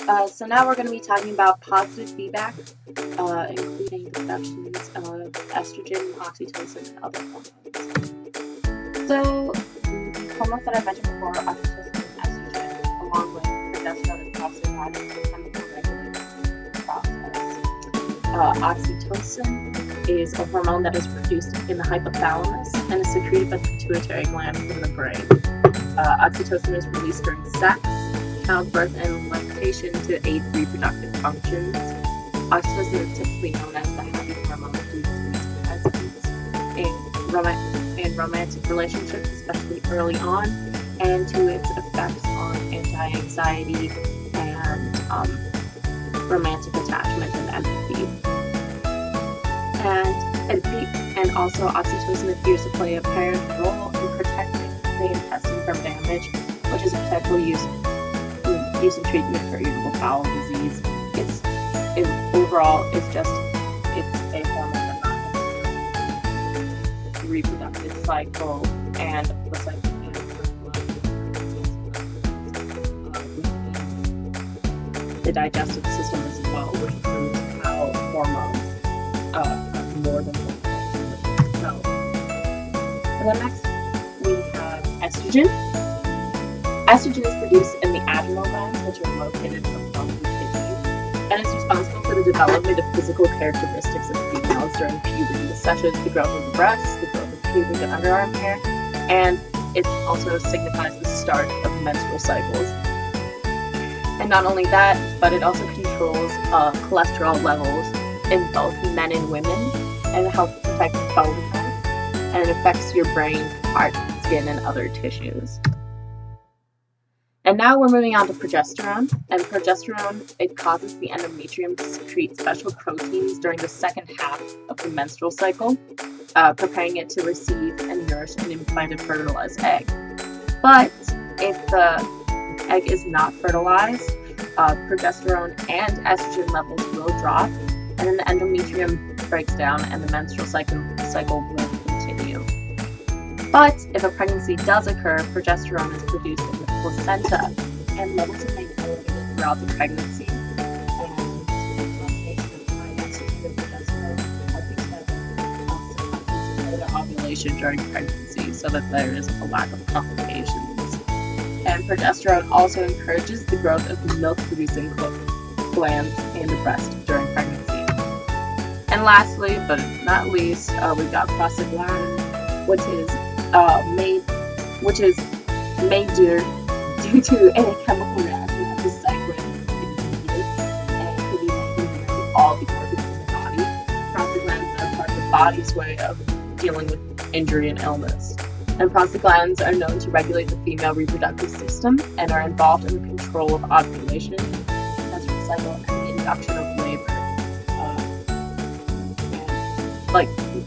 So now we're going to be talking about positive feedback, including the productions of estrogen, oxytocin, and other hormones. So the hormones that I mentioned before, oxytocin and estrogen, along with progesterone and prostaglandin, are chemical regulators process. Oxytocin is a hormone that is produced in the hypothalamus and is secreted by the pituitary gland in the brain. Oxytocin is released during sex, childbirth, and lactation to aid reproductive functions. Oxytocin is typically known as the happy hormone due to its presence in romantic relationships, especially early on, and to its effects on anti-anxiety and romantic attachment and empathy. And also oxytocin appears to play a paramount role in protecting the intestine from damage, which is a potential use in treatment for irritable bowel disease. It's a hormone that not the reproductive cycle and the cycle the digestive system as well, which proves how hormones have more than one function. So, and then next we have estrogen. Estrogen is produced in the adrenal glands, which are located above the kidneys, and it's responsible for the development of physical characteristics of females during puberty, such as the growth of the breasts, the growth of pubic and underarm hair, and it also signifies the start of menstrual cycles. And not only that, but it also controls cholesterol levels in both men and women, and it helps protect bone health, and it affects your brain, heart, skin, and other tissues. And now we're moving on to progesterone. And progesterone, it causes the endometrium to secrete special proteins during the second half of the menstrual cycle, preparing it to receive and nourish an implanted fertilized egg. But if the egg is not fertilized, progesterone and estrogen levels will drop, and then the endometrium breaks down and the menstrual cycle will continue. But if a pregnancy does occur, progesterone is produced in the placenta, and levels remain elevated throughout the pregnancy. And the combination of high estrogen and progesterone helping to ovulation during pregnancy, so that there is a lack of complications. And progesterone also encourages the growth of milk-producing glands in the breast during pregnancy. And lastly, but not least, we've got prostaglandin, which is made due to a chemical reaction at the site where and can be made in all the organs in the body. Prostaglandins are part of the body's way of dealing with injury and illness. And prostaglandins are known to regulate the female reproductive system and are involved in the control of ovulation, menstrual cycle, and the induction of labor.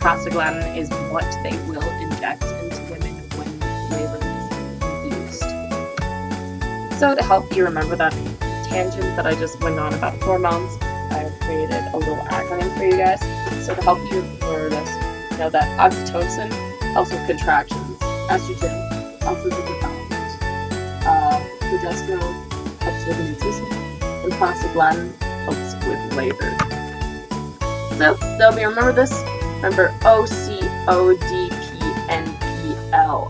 Prostaglandin is what they will inject into women when labor is induced. So to help you remember that tangent that I just went on about hormones, I've created a little acronym for you guys. So to help you remember this, know that oxytocin helps with contractions, estrogen helps with the development, progesterone helps with nutrition, and prostaglandin helps with labor. So help me remember this. Remember OCODPNPL,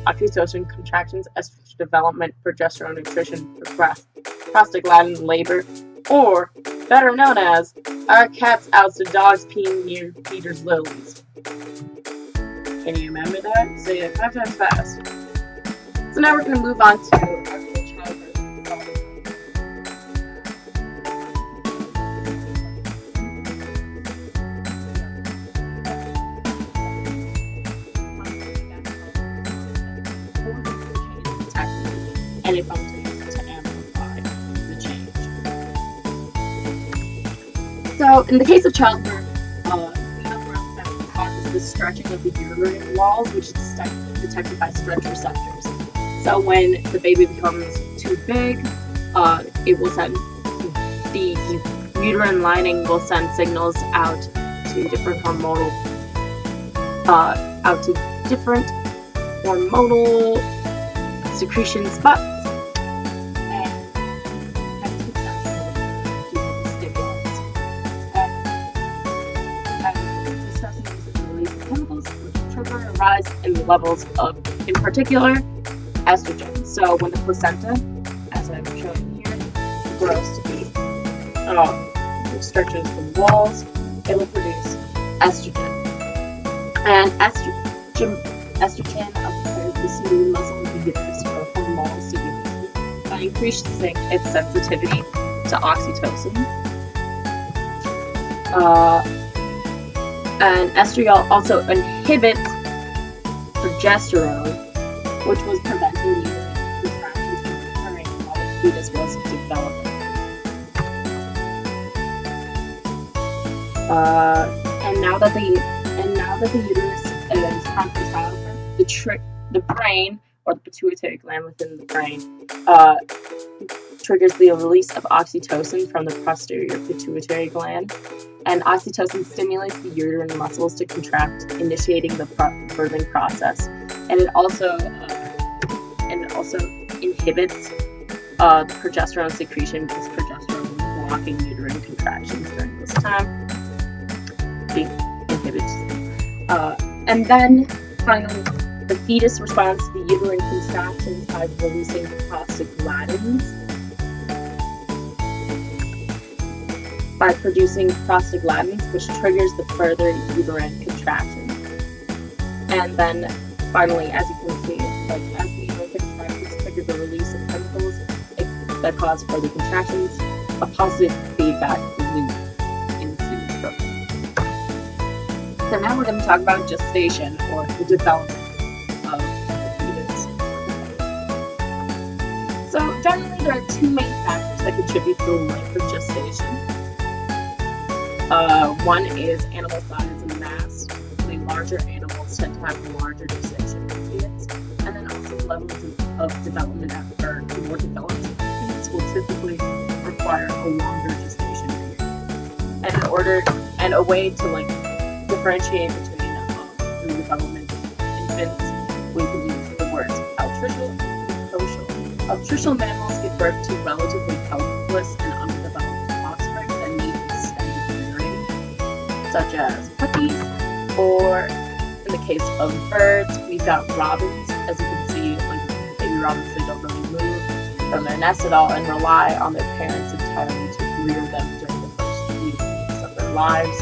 oxytocin, contractions, estrogen development, progesterone, nutrition, prostaglandin, labor, or better known as our cat's out so dogs peeing near Peter's lilies. Can you remember that? Say it 5 times fast. So now we're going to move on to actual childbirth. And it functions to amplify the change. So, in the case of childbirth, female growth factor causes the stretching of the uterine walls, which is detected by stretch receptors. So, when the baby becomes too big, it will send the uterine lining will send signals out to different hormonal secretion spots. rise in the levels of, in particular, estrogen. So when the placenta, as I'm showing here, grows to be, it stretches the walls, it will produce estrogen. And estrogen prepares the smooth muscle of the uterus for hormonal stimulation by increasing its sensitivity to oxytocin. And estriol also inhibits progesterone, which was preventing uterine contractions from occurring while the fetus was developing. And now that the uterus is time for childbirth, the brain, or the pituitary gland within the brain, triggers the release of oxytocin from the posterior pituitary gland, and oxytocin stimulates the uterine muscles to contract, initiating the birthing process. And it also inhibits the progesterone secretion, because progesterone is blocking uterine contractions during this time. It inhibits. And then finally, the fetus responds to the uterine contractions by releasing prostaglandins. By producing prostaglandins, which triggers the further uterine contractions. And then finally, as you can see, as the uterine contractions trigger the release of chemicals that cause further contractions, a positive feedback loop ensues. So now we're going to talk about gestation, or the development of the fetus. So generally, there are two main factors that contribute to the length of gestation. One is animal size and mass. The larger animals tend to have larger gestation periods, and then also levels of development at birth. The more developed infants will typically require a longer gestation period. And a way to differentiate between the development of infants, we can use the words altricial and precocial. Altricial mammals give birth to relatively helpless and undeveloped offspring that need extended rearing, such as puppies, or in the case of birds, we've got robins. As you can see, baby robins, they don't really move from their nest at all and rely on their parents entirely to rear them during the first few weeks of their lives.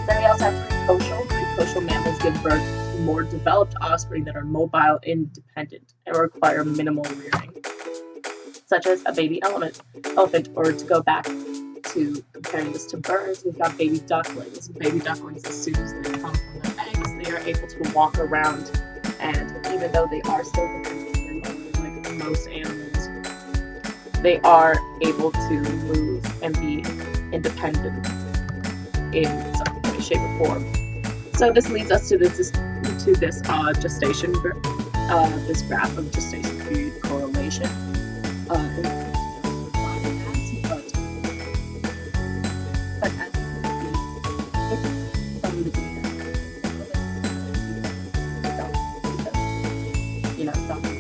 Then we also have precocial. Precocial mammals give birth to more developed offspring that are mobile, independent, and require minimal rearing, such as a baby elephant. Or to go back to comparing this to birds, we've got baby ducklings. Baby ducklings, as soon as they come from their eggs, they are able to walk around, and even though they are still dependent like most animals, they are able to move and be independent in some way, shape, or form. So this leads us to this gestation, this graph of gestation period correlation. But as you can see, from the data,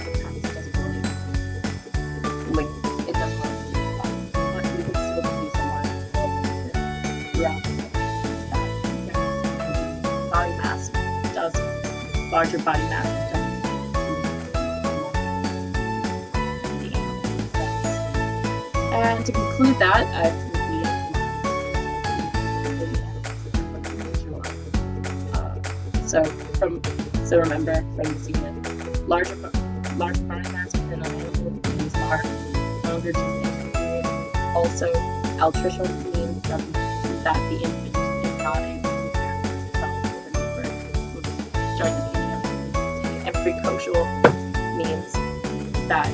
sometimes it doesn't really link. It doesn't really but we can still see some correlation throughout that body mass does larger body mass does. And to conclude that, I've So remember from the sequence, larger body mass within an animal means longer gestation period. Also, altricial means that the infant is not able to care for itself within the birth during the pregnancy. And precocial means that